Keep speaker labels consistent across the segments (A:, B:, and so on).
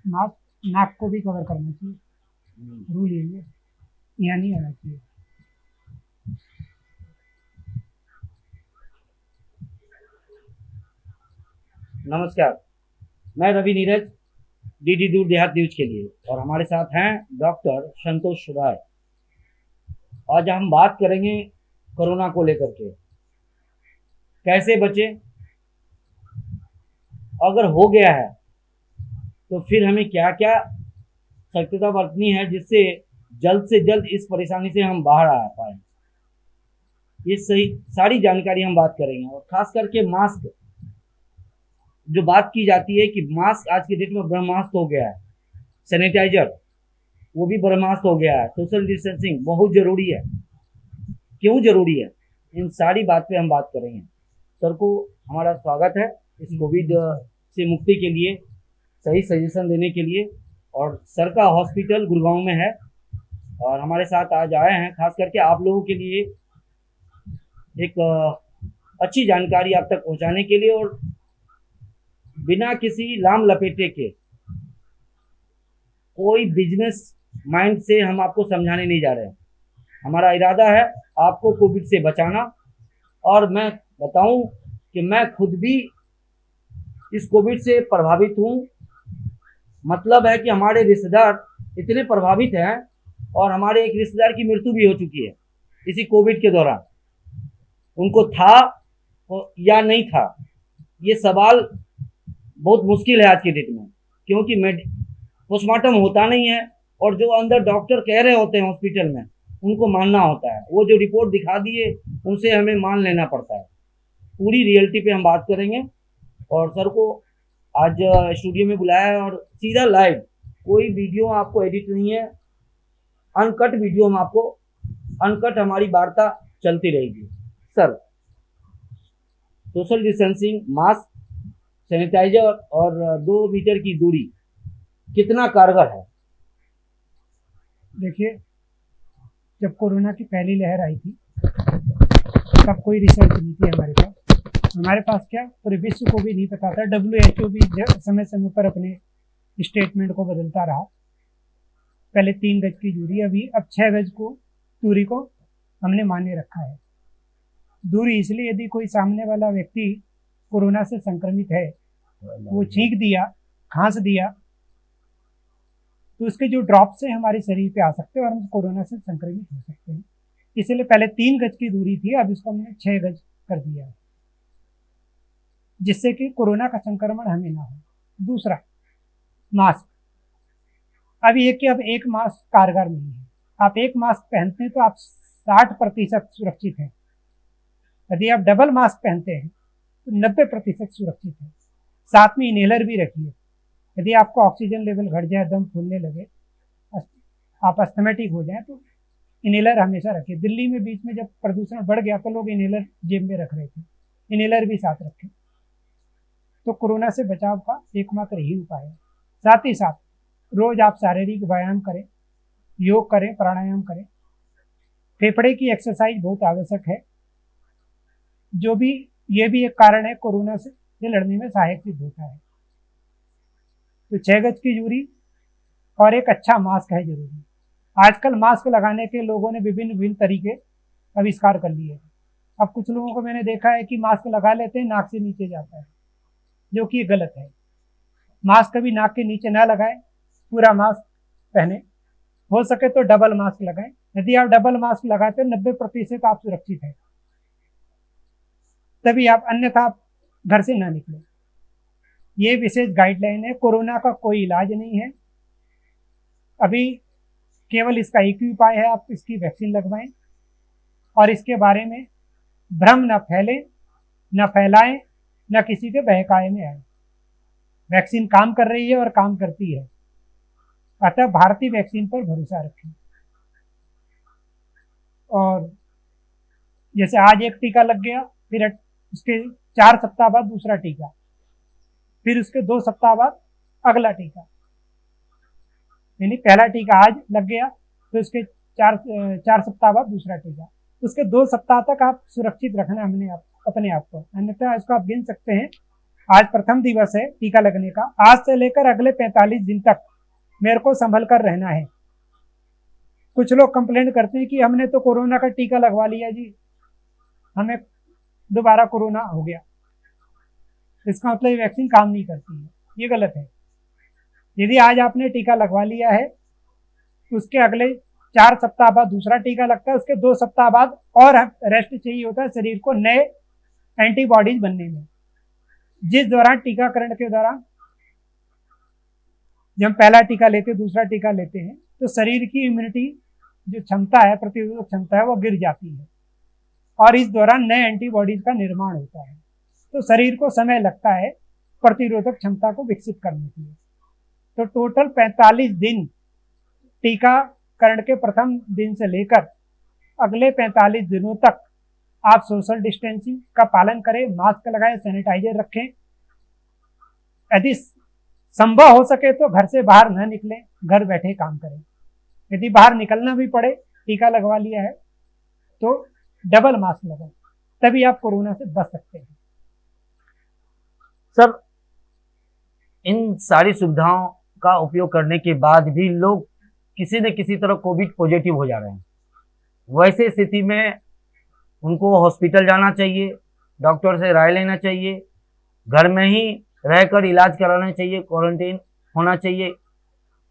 A: नाक नाक को भी कवर करना चाहिए। रूल यही है, यहाँ नहीं आना चाहिए।
B: नमस्कार, मैं रवि नीरज, डीडी दूर देहात न्यूज के लिए, और हमारे साथ हैं डॉक्टर संतोष राय। आज हम बात करेंगे कोरोना को लेकर के, कैसे बचे, अगर हो गया है तो फिर हमें क्या क्या सतर्कता बरतनी है जिससे जल्द से जल्द इस परेशानी से हम बाहर आ पाए। ये सही सारी जानकारी हम बात करेंगे, और खास करके मास्क, जो बात की जाती है कि मास्क आज के डेट में ब्रह्मास्त्र हो गया है, सैनिटाइजर वो भी ब्रह्मास्त्र हो गया है, सोशल डिस्टेंसिंग बहुत जरूरी है, क्यों जरूरी है, इन सारी बात पे हम बात करेंगे। सर को हमारा स्वागत है इस कोविड से मुक्ति के लिए, सही सजेशन देने के लिए। और सर का हॉस्पिटल गुड़गांव में है, और हमारे साथ आज आए हैं खास करके आप लोगों के लिए एक अच्छी जानकारी आप तक पहुंचाने के लिए, और बिना किसी लाम लपेटे के कोई बिजनेस माइंड से हम आपको समझाने नहीं जा रहे हैं। हमारा इरादा है आपको कोविड से बचाना। और मैं बताऊं कि मैं खुद भी इस कोविड से प्रभावित हूं। मतलब है कि हमारे रिश्तेदार इतने प्रभावित हैं, और हमारे एक रिश्तेदार की मृत्यु भी हो चुकी है इसी कोविड के दौरान। उनको था या नहीं था, ये सवाल बहुत मुश्किल है आज की डेट में, क्योंकि पोस्टमार्टम होता नहीं है, और जो अंदर डॉक्टर कह रहे होते हैं हॉस्पिटल में उनको मानना होता है। वो जो रिपोर्ट दिखा दिए उनसे हमें मान लेना पड़ता है। पूरी रियलिटी पे हम बात करेंगे, और सर को आज स्टूडियो में बुलाया है, और सीधा लाइव, कोई वीडियो आपको एडिट नहीं है, अनकट वीडियो हम आपको, अनकट हमारी वार्ता चलती रहेगी। Sir, social distancing, mask, sanitiser और 2 मीटर की दूरी कितना कारगर है?
A: देखिए, जब कोरोना की पहली लहर आई थी तब कोई रिसर्च नहीं थी हमारे पास। हमारे पास क्या, पूरे विश्व को भी नहीं पता था। WHO भी समय समय पर अपने स्टेटमेंट को बदलता रहा। पहले 3 गज की दूरी, अभी अब 6 गज को दूरी को हमने मान्य रखा है। दूरी इसलिए, यदि कोई सामने वाला व्यक्ति कोरोना से संक्रमित है, वो छींक दिया, खांस दिया, तो उसके जो ड्रॉप से हमारे शरीर पे आ सकते हैं और हम कोरोना से संक्रमित हो सकते हैं। इसलिए पहले 3 गज की दूरी थी, अब इसको हमने 6 गज कर दिया है, जिससे कि कोरोना का संक्रमण हमें ना हो। दूसरा, मास्क। अब ये कि अब एक मास्क कारगर नहीं है। आप एक मास्क पहनते हैं तो आप 60% सुरक्षित हैं। यदि आप डबल मास्क पहनते हैं तो 90% सुरक्षित है। साथ में इनहेलर भी रखिए। यदि आपको ऑक्सीजन लेवल घट जाए, दम फूलने लगे, आप अस्थमेटिक हो जाए, तो इनहेलर हमेशा रखिए। दिल्ली में बीच में जब प्रदूषण बढ़ गया तो लोग इनहेलर जेब में रख रहे थे, इनहेलर भी साथ रखें। तो कोरोना से बचाव का एकमात्र यही उपाय है। साथ ही साथ रोज आप शारीरिक व्यायाम करें, योग करें, प्राणायाम करें। फेफड़े की एक्सरसाइज बहुत आवश्यक है, जो भी ये भी एक कारण है कोरोना से लड़ने में सहायक सिद्ध होता है। तो 6 गज की दूरी और एक अच्छा मास्क है जरूरी। आजकल मास्क लगाने के लोगों ने विभिन्न विभिन्न तरीके आविष्कार कर लिए हैं। अब कुछ लोगों को मैंने देखा है कि मास्क लगा लेते हैं, नाक से नीचे जाता है, जो कि गलत है। मास्क कभी नाक के नीचे ना लगाएं, पूरा मास्क पहने। हो सके तो डबल मास्क लगाएं। यदि आप डबल मास्क लगाते हैं 90% आप सुरक्षित हैं, तभी आप, अन्यथा आप घर से ना निकलें। ये विशेष गाइडलाइन है। कोरोना का कोई इलाज नहीं है अभी, केवल इसका एक ही उपाय है, आप इसकी वैक्सीन लगवाएं, और इसके बारे में भ्रम न फैले, न फैलाएं, न किसी के बहकावे में आए। वैक्सीन काम कर रही है और काम करती है, अतः भारतीय वैक्सीन पर भरोसा रखें। और जैसे आज एक टीका लग गया, फिर उसके 4 सप्ताह बाद दूसरा टीका, फिर उसके 2 सप्ताह बाद अगला टीका। यानी पहला टीका आज लग गया, तो उसके 4 सप्ताह बाद दूसरा टीका। उसके 2 सप्ताह तक आप सुरक्षित रखना हमने अपने आप को, अन्यथा इसको आप गिन सकते हैं आज प्रथम दिवस है टीका लगने का। आज से लेकर अगले 45 दिन तक मेरे को संभल कर रहना है। कुछ लोग कंप्लेंट करते हैं कि हमने तो कोरोना का टीका लगवा लिया जी, हमें दोबारा कोरोना हो गया। इसका मतलब वैक्सीन काम नहीं करती है, ये गलत है। यदि आज आपने टीका लगवा लिया है, उसके अगले 4 सप्ताह बाद दूसरा टीका लगता है, उसके 2 सप्ताह बाद और रेस्ट चाहिए होता है शरीर को नए एंटीबॉडीज बनने में। जिस दौरान टीकाकरण के दौरान जब हम पहला टीका लेते हैं, दूसरा टीका लेते हैं, तो शरीर की इम्यूनिटी जो क्षमता है, प्रतिरोधक क्षमता है, वो गिर जाती है और इस दौरान नए एंटीबॉडीज का निर्माण होता है। तो शरीर को समय लगता है प्रतिरोधक क्षमता को विकसित करने के लिए। तो टोटल 45 दिन टीकाकरण के प्रथम दिन से लेकर अगले 45 दिनों तक आप सोशल डिस्टेंसिंग का पालन करें, मास्क लगाएं, सैनिटाइजर रखें। यदि संभव हो सके तो घर से बाहर न निकलें, घर बैठे काम करें। यदि बाहर निकलना भी पड़े, टीका लगवा लिया है तो डबल मास्क लगाएं, तभी आप कोरोना से बच सकते हैं।
B: सर, इन सारी सुविधाओं का उपयोग करने के बाद भी लोग किसी न किसी तरह कोविड पॉजिटिव हो जा रहे हैं। वैसे स्थिति में उनको हॉस्पिटल जाना चाहिए, डॉक्टर से राय लेना चाहिए, घर में ही रहकर इलाज कराना चाहिए, क्वारंटीन होना चाहिए,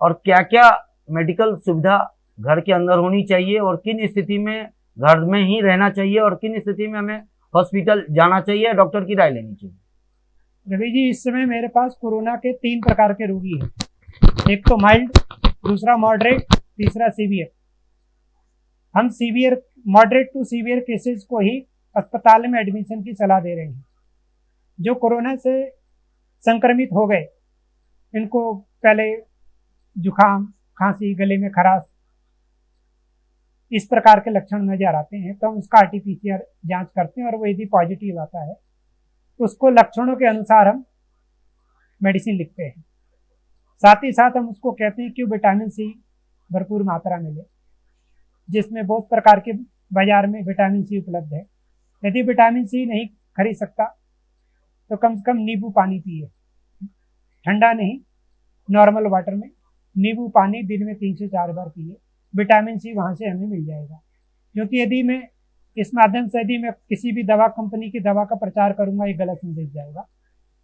B: और क्या क्या मेडिकल सुविधा घर के अंदर होनी चाहिए और किन स्थिति में घर में ही रहना चाहिए और किन स्थिति में हमें हॉस्पिटल जाना चाहिए, डॉक्टर की राय लेनी चाहिए।
A: रवि जी, इस समय मेरे पास कोरोना के 3 प्रकार के रोगी हैं। एक तो माइल्ड, दूसरा मॉडरेट, तीसरा सीवियर। हम severe, moderate to severe cases को ही अस्पताल में एडमिशन की सलाह दे रहे हैं। जो कोरोना से संक्रमित हो गए, इनको पहले जुकाम, खांसी, गले में खराश, इस प्रकार के लक्षण नजर आते हैं, तो हम उसका आरटीपीसीआर जांच करते हैं और वो यदि पॉजिटिव आता है उसको लक्षणों के अनुसार हम मेडिसिन लिखते हैं। साथ ही साथ हम उसको कहते हैं कि विटामिन सी भरपूर मात्रा में ले, जिसमें बहुत प्रकार के बाजार में विटामिन सी उपलब्ध है। यदि विटामिन सी नहीं खरीद सकता तो कम से कम नींबू पानी पिए, ठंडा नहीं, नॉर्मल वाटर में नींबू पानी दिन में 3 से 4 बार पिए। विटामिन सी वहाँ से हमें मिल जाएगा। क्योंकि यदि मैं इस माध्यम से यदि मैं किसी भी दवा कंपनी की दवा का प्रचार करूंगा, ये गलत संदेश जाएगा।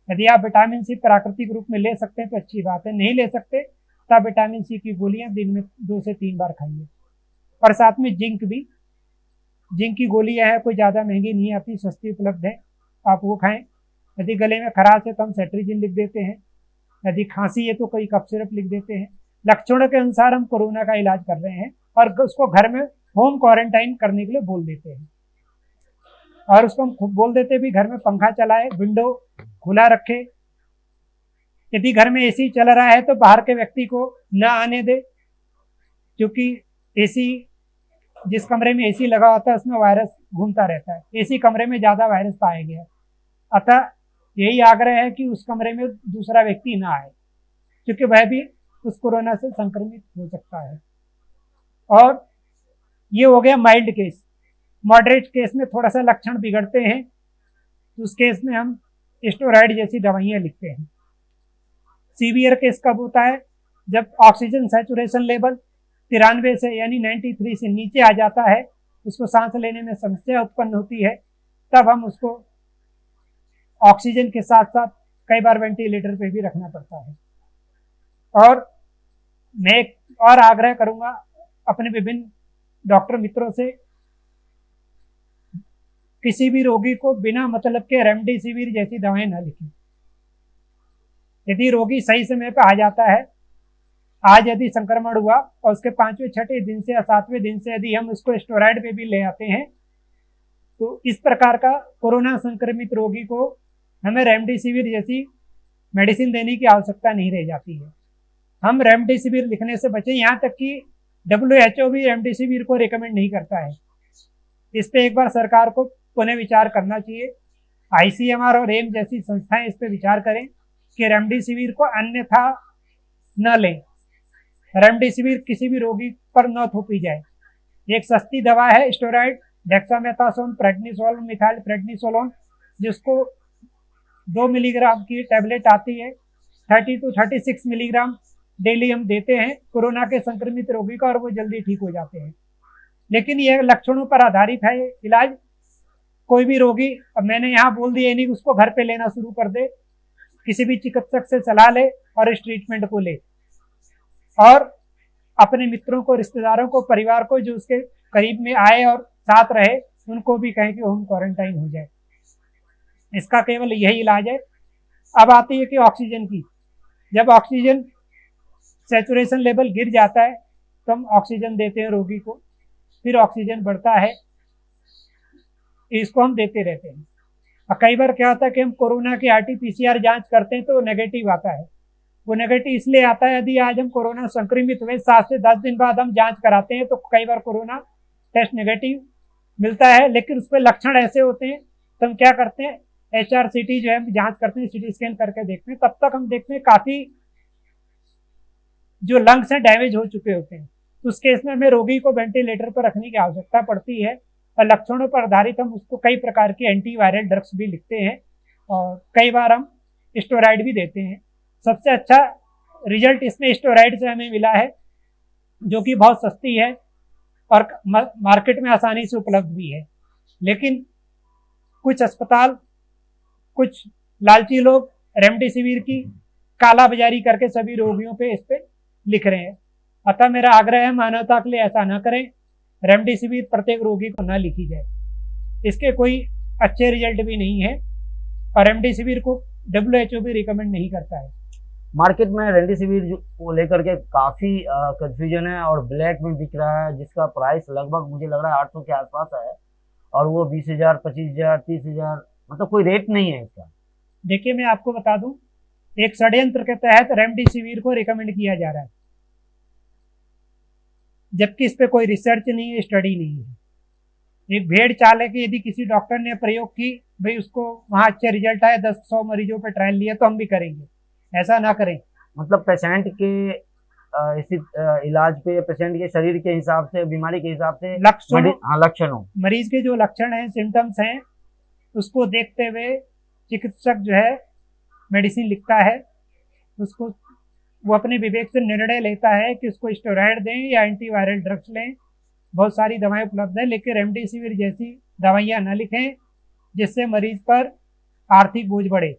A: यदि आप विटामिन सी प्राकृतिक रूप में ले सकते हैं तो अच्छी बात है, नहीं ले सकते तो आप विटामिन सी की गोलियां दिन में 2 से 3 बार खाइए। और साथ में जिंक भी, जिंक की गोलियां हैं, कोई ज़्यादा महंगी नहीं आती, सस्ती उपलब्ध है, आप वो खाएं। यदि गले में खराश है तो हम सेट्रिजिन लिख देते हैं, यदि खांसी है तो कोई कफ सिरप लिख देते हैं। लक्षणों के अनुसार हम कोरोना का इलाज कर रहे हैं और उसको घर में होम क्वारंटाइन करने के लिए बोल देते हैं। और उसको हम बोल देते भी घर में पंखा चलाए, विंडो खुला रखे। यदि घर में एसी चल रहा है तो बाहर के व्यक्ति को न आने दे, क्योंकि एसी, जिस कमरे में एसी लगा होता है उसमें वायरस घूमता रहता है, एसी कमरे में ज्यादा वायरस पाया गया। अतः यही आग्रह है कि उस कमरे में दूसरा व्यक्ति ना आए, क्योंकि वह भी उस कोरोना से संक्रमित हो सकता है। और ये हो गया माइल्ड केस। मॉडरेट केस में थोड़ा सा लक्षण बिगड़ते हैं तो उस केस में हम स्टेरॉइड जैसी दवाइयां लिखते हैं। सीवियर केस कब होता है? जब ऑक्सीजन सैचुरेशन लेवल 93 से यानी 93 से नीचे आ जाता है, उसको सांस लेने में समस्या उत्पन्न होती है, तब हम उसको ऑक्सीजन के साथ साथ कई बार वेंटिलेटर पे भी रखना पड़ता है। और मैं एक और आग्रह करूंगा अपने विभिन्न डॉक्टर मित्रों से, किसी भी रोगी को बिना मतलब के रेमडेसिविर जैसी दवाएं न लिखें। यदि रोगी सही समय पर आ जाता है, आज यदि संक्रमण हुआ और उसके 5वें 6ठे दिन से या 7वें दिन से यदि हम उसको स्टेरॉइड पे भी ले आते हैं, तो इस प्रकार का कोरोना संक्रमित रोगी को हमें रेमडेसिविर जैसी मेडिसिन देने की आवश्यकता नहीं रह जाती है। हम रेमडेसिविर लिखने से बचें, यहाँ तक कि WHO भी रेमडेसिविर को रिकमेंड नहीं करता है। इस पे एक बार सरकार को पुनः विचार करना चाहिए। ICMR और एम्स जैसी संस्थाएं इस पे विचार करें कि रेमडेसिविर को अन्यथा न लें, रेमडेसिविर किसी भी रोगी पर न थोपी जाए। एक सस्ती दवा है steroid, dexamethasone, prednisolone, methyl prednisolone, जिसको 2 मिलीग्राम की टैबलेट आती है, 30 to 36 मिलीग्राम डेली हम देते हैं कोरोना के संक्रमित रोगी को, और वो जल्दी ठीक हो जाते हैं। लेकिन यह लक्षणों पर आधारित है इलाज। कोई भी रोगी, अब मैंने यहाँ बोल दिया नहीं उसको घर पे लेना शुरू कर दे, किसी भी चिकित्सक से सलाह ले और इस ट्रीटमेंट को ले, और अपने मित्रों को, रिश्तेदारों को, परिवार को जो उसके करीब में आए और साथ रहे, उनको भी कहें कि होम क्वारंटाइन हो जाए। इसका केवल यही इलाज है। अब आती है कि ऑक्सीजन की, जब ऑक्सीजन सैचुरेशन लेवल गिर जाता है तो हम ऑक्सीजन देते हैं रोगी को, फिर ऑक्सीजन बढ़ता है, इसको हम देते रहते हैं। और कई बार क्या होता है कि हम कोरोना की RT-PCR जांच करते हैं तो नेगेटिव आता है। वो नेगेटिव इसलिए आता है, यदि आज हम कोरोना संक्रमित हुए 7 से 10 दिन बाद हम जांच कराते हैं तो कई बार कोरोना टेस्ट नेगेटिव मिलता है, लेकिन उस पर लक्षण ऐसे होते हैं तो हम क्या करते हैं, HRCT जो है हम जांच करते हैं, CT स्कैन करके देखते हैं। तब तक हम देखते हैं काफी जो लंग्स हैं डैमेज हो चुके होते हैं। उस केस में हमें रोगी को वेंटिलेटर पर रखने की आवश्यकता पड़ती है, और लक्षणों पर आधारित हम उसको कई प्रकार के एंटीवायरल ड्रग्स भी लिखते हैं, और कई बार हम स्टेरॉइड भी देते हैं। सबसे अच्छा रिजल्ट इसमें स्टेरॉइड से हमें मिला है, जो कि बहुत सस्ती है और मार्केट में आसानी से उपलब्ध भी है। लेकिन कुछ अस्पताल, कुछ लालची लोग रेमडेसिविर की काला बाजारी करके सभी रोगियों पे इस पे लिख रहे हैं। अतः मेरा आग्रह है मानवता के लिए ऐसा न करें, रेमडेसिविर प्रत्येक रोगी को न लिखी जाए, इसके कोई अच्छे रिजल्ट भी नहीं है, और रेमडेसिविर को WHO भी रिकमेंड नहीं करता है।
B: मार्केट में रेमडेसिविर को लेकर के काफी कंफ्यूजन है और ब्लैक में बिक रहा है, जिसका प्राइस लगभग मुझे लग रहा है 800 के आसपास है, और वो 20,000, 25,000, 30,000, मतलब कोई रेट नहीं है इसका।
A: देखिए मैं आपको बता दूं, एक षड्यंत्र के तहत रेमडेसिविर को रिकमेंड किया जा रहा है, जबकि इस पे कोई रिसर्च नहीं है, स्टडी नहीं है। एक भेड़ चाल है कि यदि किसी डॉक्टर ने प्रयोग की, भाई उसको वहां अच्छे रिजल्ट आए, 10-100 मरीजों पे ट्रायल लिया तो हम भी करेंगे, ऐसा ना करें।
B: मतलब पेशेंट के इसी इलाज पे, पेशेंट के शरीर के हिसाब से, बीमारी के हिसाब से लक्षणों,
A: मरीज के जो लक्षण हैं, सिम्टम्स हैं, उसको देखते हुए चिकित्सक जो है मेडिसिन लिखता है, उसको वो अपने विवेक से निर्णय लेता है कि उसको स्टेरॉइड दें या एंटीवायरल ड्रग्स लें। बहुत सारी दवाएं उपलब्ध है, लेकिन रेमडेसिविर जैसी दवाइयां न लिखें जिससे मरीज पर आर्थिक बोझ बढ़े।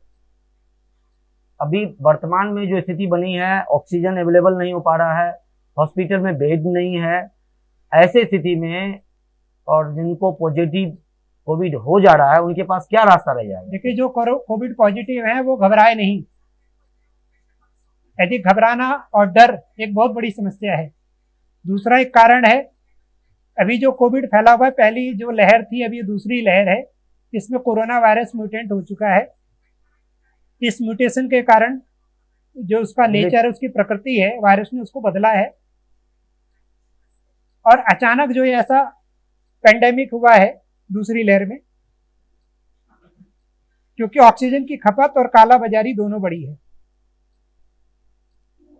B: अभी वर्तमान में जो स्थिति बनी है, ऑक्सीजन अवेलेबल नहीं हो पा रहा है, हॉस्पिटल में बेड नहीं है, ऐसे स्थिति में और जिनको पॉजिटिव कोविड हो जा रहा है उनके पास क्या रास्ता रह जाएगा?
A: देखिए जो कोविड पॉजिटिव है वो घबराए नहीं। यदि घबराना और डर एक बहुत बड़ी समस्या है। दूसरा एक कारण है, अभी जो कोविड फैला हुआ है, पहली जो लहर थी, अभी दूसरी लहर है, इसमें कोरोना वायरस म्यूटेंट हो चुका है। इस म्यूटेशन के कारण जो उसका नेचर है, उसकी प्रकृति है, वायरस ने उसको बदला है, और अचानक जो ऐसा पेंडेमिक हुआ है दूसरी लहर में, क्योंकि ऑक्सीजन की खपत और काला बाजारी दोनों बढ़ी है।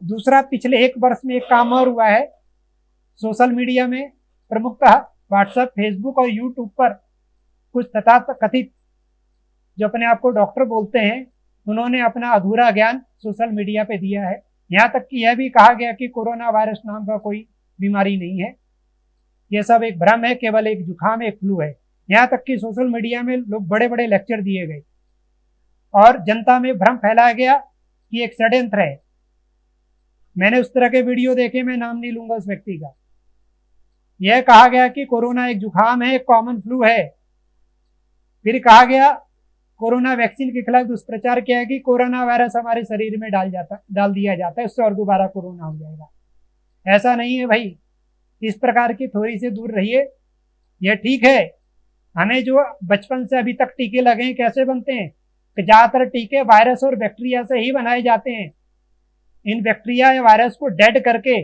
A: दूसरा, पिछले 1 वर्ष में एक काम और हुआ है, सोशल मीडिया में प्रमुखतः व्हाट्सएप, फेसबुक और यूट्यूब पर कुछ तथाकथित जो अपने आप को डॉक्टर बोलते हैं, उन्होंने अपना अधूरा ज्ञान सोशल मीडिया पे दिया है। यहाँ तक कि यह भी कहा गया कि कोरोना वायरस नाम का कोई बीमारी नहीं है, यह सब एक भ्रम है, केवल एक जुकाम, एक फ्लू है। यहाँ तक कि सोशल मीडिया में लोग बड़े बड़े लेक्चर दिए गए और जनता में भ्रम फैलाया गया कि एक षड्यंत्र है। मैंने उस तरह के वीडियो देखे, मैं नाम नहीं लूंगा उस व्यक्ति का। यह कहा गया कि कोरोना एक जुकाम है, एक कॉमन फ्लू है। फिर कहा गया, कोरोना वैक्सीन के खिलाफ दुष्प्रचार किया है कि कोरोना वायरस हमारे शरीर में डाल दिया जाता है, उससे और दोबारा कोरोना हो जाएगा। ऐसा नहीं है भाई, इस प्रकार की थ्योरी से दूर रहिए। यह ठीक है, हमें जो बचपन से अभी तक टीके लगे हैं, कैसे बनते हैं कि ज्यादातर टीके वायरस और बैक्टीरिया से ही बनाए जाते हैं। इन बैक्टीरिया या वायरस को डेड करके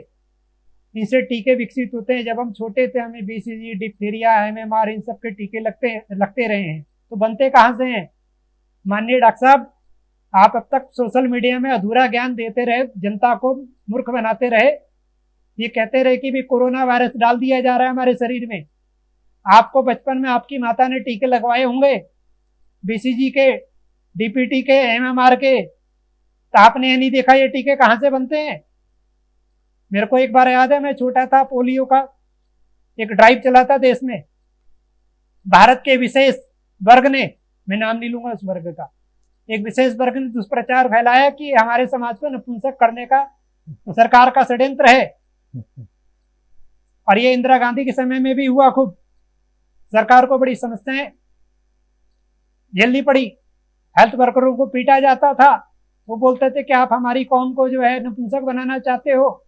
A: इनसे टीके विकसित होते हैं। जब हम छोटे थे, हमें BCG, डिप्थीरिया, MMR, इन सब के टीके लगते रहे हैं, तो बनते कहाँ से हैं? माननीय डॉक्टर साहब, आप अब तक सोशल मीडिया में अधूरा ज्ञान देते रहे, जनता को मूर्ख बनाते रहे, ये कहते रहे कि भी कोरोना वायरस डाल दिया जा रहा है हमारे शरीर में। आपको बचपन में आपकी माता ने टीके लगवाए होंगे BCG के, डीपीटी के, एमएमआर के, तो आपने ये नहीं देखा ये टीके कहां से बनते हैं। मेरे को एक बार याद है, मैं छोटा था, पोलियो का एक ड्राइव चला था देश में। भारत के विशेष वर्ग ने, मैं नाम नहीं लूंगा उस वर्ग का, एक विशेष वर्ग ने दुष्प्रचार फैलाया कि हमारे समाज को नपुंसक करने का सरकार का षड्यंत्र है। और ये इंदिरा गांधी के समय में भी हुआ खूब। सरकार को बड़ी समस्याएं झेलनी पड़ी। हेल्थ वर्करों को पीटा जाता था। वो बोलते थे कि आप हमारी कौम को जो है नपुंसक बनाना चाहते हो।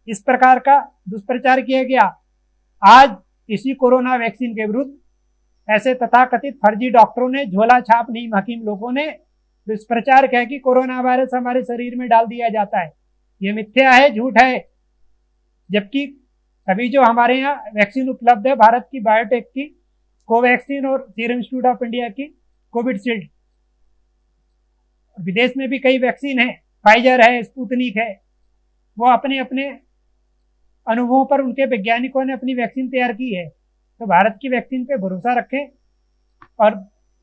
A: इस प्रकार का दुष्प्रचार किया गया। आज इसी कोरोना वैक्सीन के विरुद्ध ऐसे तथाकथित फर्जी डॉक्टरों ने, झोला छाप नीम हकीम लोगों ने दुष्प्रचार किया कि कोरोना वायरस हमारे शरीर में डाल दिया जाता है। ये मिथ्या है, झूठ है। जबकि अभी जो हमारे यहाँ वैक्सीन उपलब्ध है, भारत की बायोटेक की कोवैक्सीन और सीरम इंस्टीट्यूट ऑफ इंडिया की कोविडशील्ड, विदेश में भी कई वैक्सीन है, फाइजर है, स्पुतनिक है। वो अपने अपने अनुभवों पर उनके वैज्ञानिकों ने अपनी वैक्सीन तैयार की है। तो भारत की वैक्सीन पे भरोसा रखें। और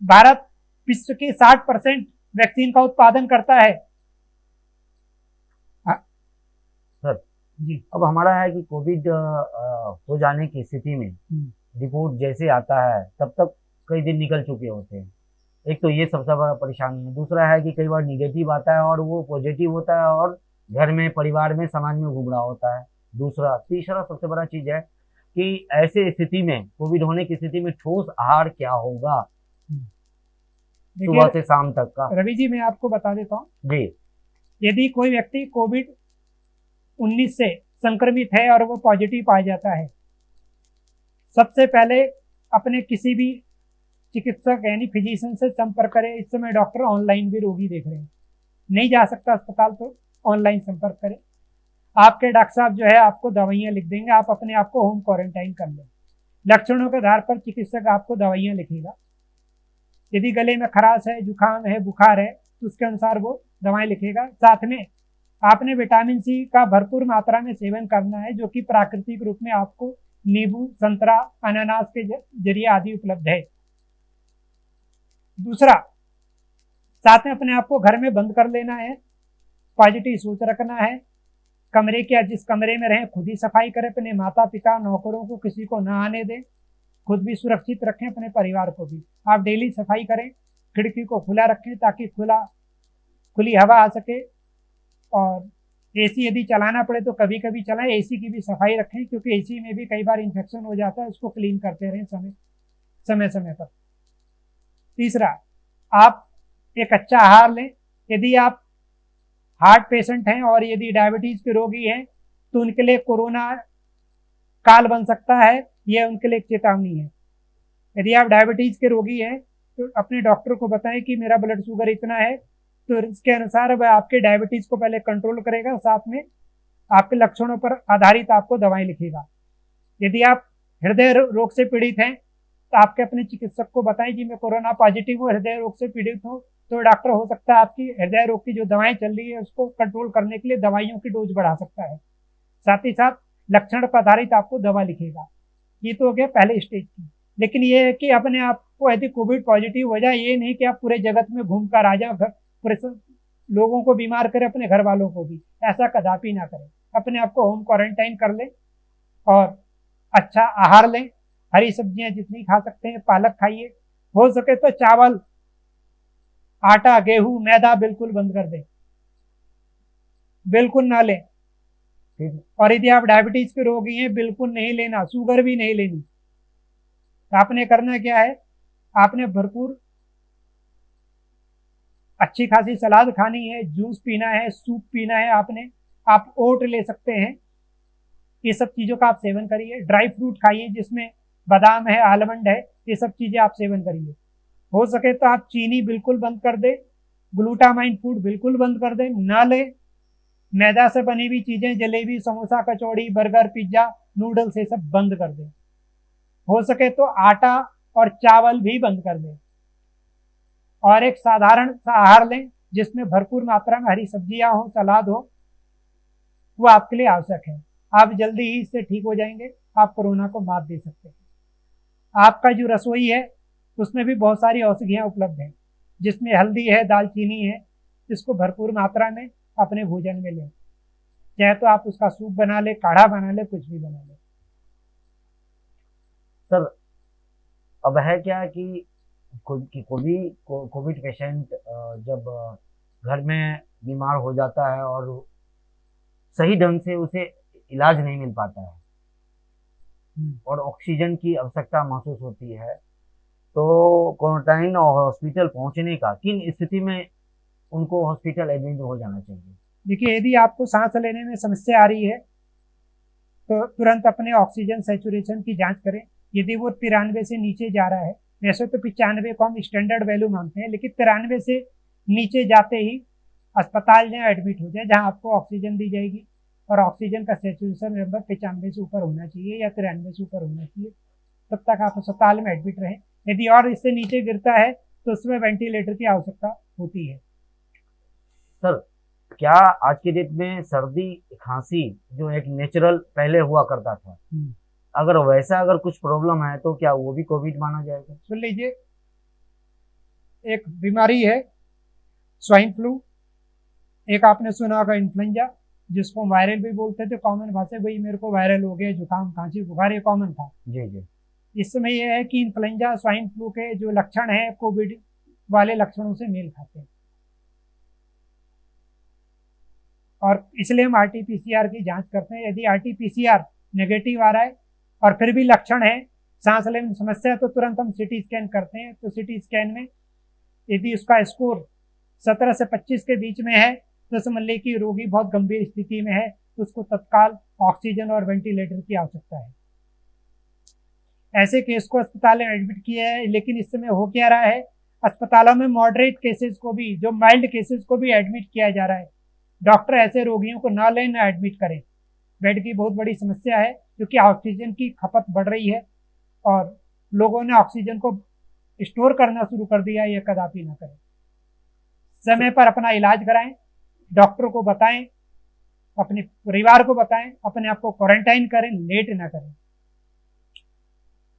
A: भारत विश्व की 60% वैक्सीन का उत्पादन करता है।
B: सर
A: जी,
B: अब हमारा है कि कोविड हो जाने की स्थिति में रिपोर्ट जैसे आता है तब तक कई दिन निकल चुके होते हैं। एक तो ये सबसे बड़ा परेशानी है। दूसरा है कि कई बार निगेटिव आता है और वो पॉजिटिव होता है और घर में, परिवार में, समाज में घूम रहा होता है। दूसरा, तीसरा सबसे बड़ा चीज है कि ऐसे स्थिति में, कोविड होने की स्थिति में ठोस आहार क्या होगा सुबह
A: देखिए
B: से शाम तक का।
A: रवि जी, मैं आपको बता देता हूँ।
B: जी,
A: यदि कोई व्यक्ति कोविड-19 से संक्रमित है और वो पॉजिटिव पाया जाता है, सबसे पहले अपने किसी भी चिकित्सक यानी फिजिशियन से संपर्क करें। इस समय डॉक्टर ऑनलाइन भी रोगी देख रहे हैं। नहीं जा सकता अस्पताल तो ऑनलाइन संपर्क करें। आपके डॉक्टर साहब जो है आपको दवाइयाँ लिख देंगे। आप अपने आप को होम क्वारंटाइन कर लें। लक्षणों के आधार पर चिकित्सक आपको दवाइयाँ लिखेगा। यदि गले में खराश है, जुकाम है, बुखार है, तो उसके अनुसार वो दवाएं लिखेगा। साथ में आपने विटामिन सी का भरपूर मात्रा में सेवन करना है, जो कि प्राकृतिक रूप में आपको नींबू, संतरा, अनानास के जरिए आदि उपलब्ध है। दूसरा, साथ में अपने आप को घर में बंद कर लेना है। पॉजिटिव सोच रखना है। कमरे के, जिस कमरे में रहें, खुद ही सफाई करें। अपने माता पिता, नौकरों को, किसी को ना आने दें। खुद भी सुरक्षित रखें, अपने परिवार को भी। आप डेली सफाई करें। खिड़की को खुला रखें ताकि खुली हवा आ सके। और एसी यदि चलाना पड़े तो कभी कभी चलाएं। एसी की भी सफाई रखें, क्योंकि एसी में भी कई बार इन्फेक्शन हो जाता है। उसको क्लीन करते रहें समय समय पर। तीसरा, आप एक अच्छा आहार लें। यदि आप हार्ट पेशेंट हैं और यदि डायबिटीज के रोगी हैं तो उनके लिए कोरोना काल बन सकता है। यह उनके लिए एक चेतावनी है। यदि आप डायबिटीज के रोगी हैं तो अपने डॉक्टर को बताएं कि मेरा ब्लड शुगर इतना है, तो इसके अनुसार वह आपके डायबिटीज को पहले कंट्रोल करेगा, साथ में आपके लक्षणों पर आधारित आपको दवाएं लिखेगा। यदि आप हृदय रोग से पीड़ित हैं तो आपके अपने चिकित्सक को बताएं कि मैं कोरोना पॉजिटिव हूँ, हृदय रोग से पीड़ित हूँ। तो डॉक्टर हो सकता है आपकी हृदय रोग की जो दवाएं चल रही है उसको कंट्रोल करने के लिए दवाइयों की डोज बढ़ा सकता है। साथ ही साथ लक्षण पर आधारित आपको दवा लिखेगा। ये तो हो गया पहले स्टेज की। लेकिन ये है कि अपने आप को यदि कोविड पॉजिटिव हो जाए, ये नहीं कि आप पूरे जगत में घूम कर आ जाओ, पूरे लोगों को बीमार करें, अपने घर वालों को भी। ऐसा कदापि ना करें। अपने आप को होम क्वारंटाइन कर लें और अच्छा आहार लें। हरी सब्जियां जितनी खा सकते हैं, पालक खाइए। हो सके तो चावल, आटा, गेहूं, मैदा बिल्कुल बंद कर दें, बिल्कुल ना लें। और यदि आप डायबिटीज के रोगी हैं, बिल्कुल नहीं लेना, शुगर भी नहीं लेनी। तो आपने करना क्या है, आपने भरपूर अच्छी खासी सलाद खानी है, जूस पीना है, सूप पीना है। आप ओट ले सकते हैं। ये सब चीजों का आप सेवन करिए। ड्राई फ्रूट खाइए, जिसमें बादाम है, आलमंड है। ये सब चीजें आप सेवन करिए। हो सके तो आप चीनी बिल्कुल बंद कर दें। ग्लूटामाइन फूड बिल्कुल बंद कर दें, ना लें। मैदा से बनी हुई चीजें, जलेबी, समोसा, कचौड़ी, बर्गर, पिज्जा, नूडल्स, ये सब बंद कर दें। हो सके तो आटा और चावल भी बंद कर दें और एक साधारण सा आहार लें जिसमें भरपूर मात्रा में हरी सब्जियां हो, सलाद हो। वो आपके लिए आवश्यक है। आप जल्दी ही इससे ठीक हो जाएंगे। आप कोरोना को मात दे सकते हैं। आपका जो रसोई है उसमें भी बहुत सारी औषधियां उपलब्ध हैं। जिसमें हल्दी है, दालचीनी है, इसको भरपूर मात्रा में अपने भोजन में लें। चाहे तो आप उसका सूप बना ले, काढ़ा बना ले, कुछ भी बना ले।
B: सर अब है क्या कि कोविड पेशेंट जब घर में बीमार हो जाता है और सही ढंग से उसे इलाज नहीं मिल पाता है और ऑक्सीजन की आवश्यकता महसूस होती है, तो क्वारंटाइन और हॉस्पिटल पहुंचने का किन स्थिति में उनको हॉस्पिटल एडमिट हो जाना चाहिए?
A: देखिए, यदि आपको सांस लेने में समस्या आ रही है तो तुरंत अपने ऑक्सीजन सैचुरेशन की जांच करें। यदि वो 93 से नीचे जा रहा है, वैसे तो 95 को हम स्टैंडर्ड वैल्यू मानते हैं, लेकिन 93 से नीचे जाते ही अस्पताल में एडमिट हो जाए, जहां आपको ऑक्सीजन दी जाएगी और ऑक्सीजन का सैचुरेशन नंबर 95 से ऊपर होना चाहिए या 93 से ऊपर होना चाहिए। तब तक आप अस्पताल में एडमिट रहें। यदि और इससे नीचे गिरता है तो उसमें वेंटिलेटर की आवश्यकता होती है।
B: सर क्या आज के डेट में सर्दी खांसी जो एक नेचुरल पहले हुआ करता था, अगर वैसा अगर कुछ प्रॉब्लम है तो क्या वो भी कोविड माना जाएगा?
A: सुन लीजिए, एक बीमारी है स्वाइन फ्लू, एक आपने सुना होगा इन्फ्लुएंजा, जिसको वायरल भी बोलते थे। कॉमन भाषा भाई मेरे को वायरल हो गया, जुकाम खांसी बुखार, ये कॉमन था।
B: जी जी।
A: इस समय यह है कि इन्फ्लुएंजा स्वाइन फ्लू के जो लक्षण है कोविड वाले लक्षणों से मेल खाते हैं, और इसलिए हम आरटीपीसीआर की जांच करते हैं। यदि आरटीपीसीआर नेगेटिव आ रहा है और फिर भी लक्षण है, सांस लेने में समस्या है, तो तुरंत हम सिटी स्कैन करते हैं। तो सिटी स्कैन में यदि उसका स्कोर 17 से 25 के बीच में है तो समझ लीजिए कि रोगी बहुत गंभीर स्थिति में है, तो उसको तत्काल ऑक्सीजन और वेंटिलेटर की आवश्यकता है। ऐसे केस को अस्पताल में एडमिट किया है, लेकिन इस समय हो क्या रहा है, अस्पतालों में मॉडरेट केसेस को भी, जो माइल्ड केसेस को भी एडमिट किया जा रहा है। डॉक्टर ऐसे रोगियों को ना लें, ना एडमिट करें। बेड की बहुत बड़ी समस्या है, क्योंकि ऑक्सीजन की खपत बढ़ रही है और लोगों ने ऑक्सीजन को स्टोर करना शुरू कर दिया। यह कदापि ना करें। समय पर अपना इलाज कराएं, डॉक्टर को बताएं, अपने परिवार को बताएं, अपने आप को क्वारंटाइन करें, लेट ना करें।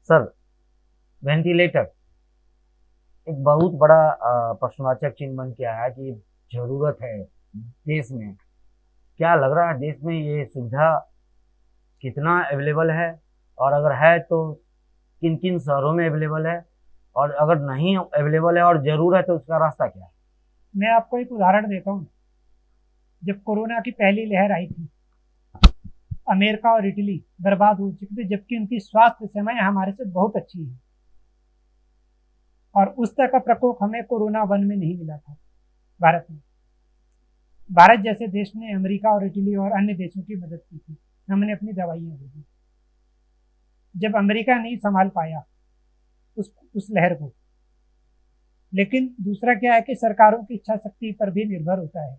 B: सर वेंटिलेटर एक बहुत बड़ा प्रश्नवाचक चिन्ह बन के आया कि जरूरत है देश में। क्या लग रहा है देश में ये सुविधा कितना अवेलेबल है, और अगर है तो किन किन शहरों में अवेलेबल है, और अगर नहीं अवेलेबल है और जरूर है तो उसका रास्ता क्या है?
A: मैं आपको एक उदाहरण देता हूँ। जब कोरोना की पहली लहर आई थी, अमेरिका और इटली बर्बाद हो चुके थे, जबकि उनकी स्वास्थ्य सेवाएं हमारे से बहुत अच्छी है, और उस तरह का प्रकोप हमें कोरोना 1 में नहीं मिला था भारत में। भारत जैसे देश ने अमेरिका और इटली और अन्य देशों की मदद की थी, हमने अपनी दवाइयां भेजी। जब अमेरिका नहीं संभाल पाया उस लहर को, लेकिन दूसरा क्या है कि सरकारों की इच्छा शक्ति पर भी निर्भर होता है।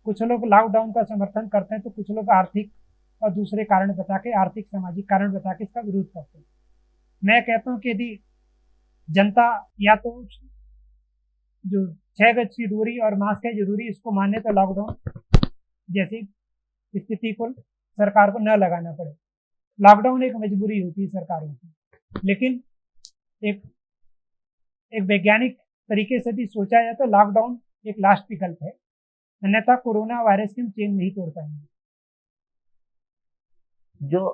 A: कुछ लोग लॉकडाउन का समर्थन करते हैं, तो कुछ लोग आर्थिक और दूसरे कारण बता के, आर्थिक सामाजिक कारण बता के इसका विरोध करते हैं। मैं कहता हूं कि यदि जनता या तो जो 6 गज की दूरी और मास्क है जरूरी, इसको माने, तो लॉकडाउन जैसी स्थिति को सरकार को न लगाना पड़े। लॉकडाउन एक मजबूरी होती है सरकारों की, लेकिन एक वैज्ञानिक तरीके से भी सोचा जाए तो लॉकडाउन एक लास्ट विकल्प है, अन्यथा कोरोना वायरस की हम चेन नहीं तोड़ पाएंगे।
B: जो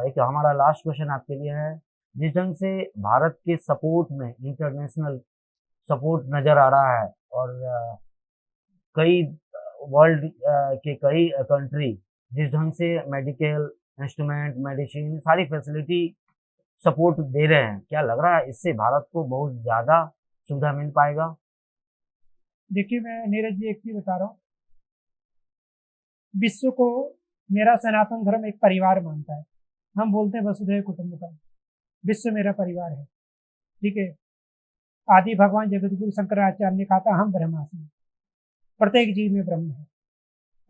B: एक हमारा लास्ट क्वेश्चन आपके लिए है, जिस ढंग से भारत के सपोर्ट में इंटरनेशनल सपोर्ट नजर आ रहा है, और कई वर्ल्ड के कई कंट्री जिस ढंग से मेडिकल इंस्ट्रूमेंट, मेडिसिन, सारी फैसिलिटी सपोर्ट दे रहे हैं, क्या लग रहा है इससे भारत को बहुत ज्यादा सुविधा मिल पाएगा?
A: देखिए, मैं नीरज जी एक चीज बता रहा हूँ। विश्व को मेरा सनातन धर्म एक परिवार मानता है। हम बोलते हैं वसुधैव कुटुंबकम, विश्व मेरा परिवार है। ठीक है। आदि भगवान जगतगुरु शंकराचार्य ने कहा था, हम ब्रह्मास्मि। प्रत्येक जीव में ब्रह्म है,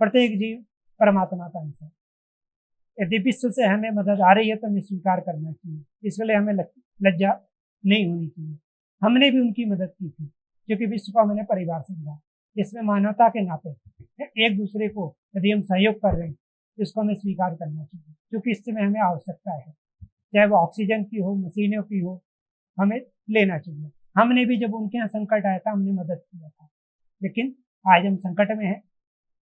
A: प्रत्येक जीव परमात्मा का अंश है। यदि विश्व से हमें मदद आ रही है तो हमें स्वीकार करना चाहिए, इसलिए हमें लज्जा नहीं होनी चाहिए। हमने भी उनकी मदद की थी, क्योंकि विश्व को हमने परिवार समझा। इसमें मानवता के नाते एक दूसरे को यदि हम सहयोग कर रहे हैं, तो इसको हमें स्वीकार करना चाहिए, क्योंकि इस समय हमें आवश्यकता है। चाहे वो ऑक्सीजन की हो, मशीनों की हो, हमें लेना चाहिए। हमने भी जब उनके यहाँ संकट आया था हमने मदद किया था, लेकिन आज हम संकट में हैं।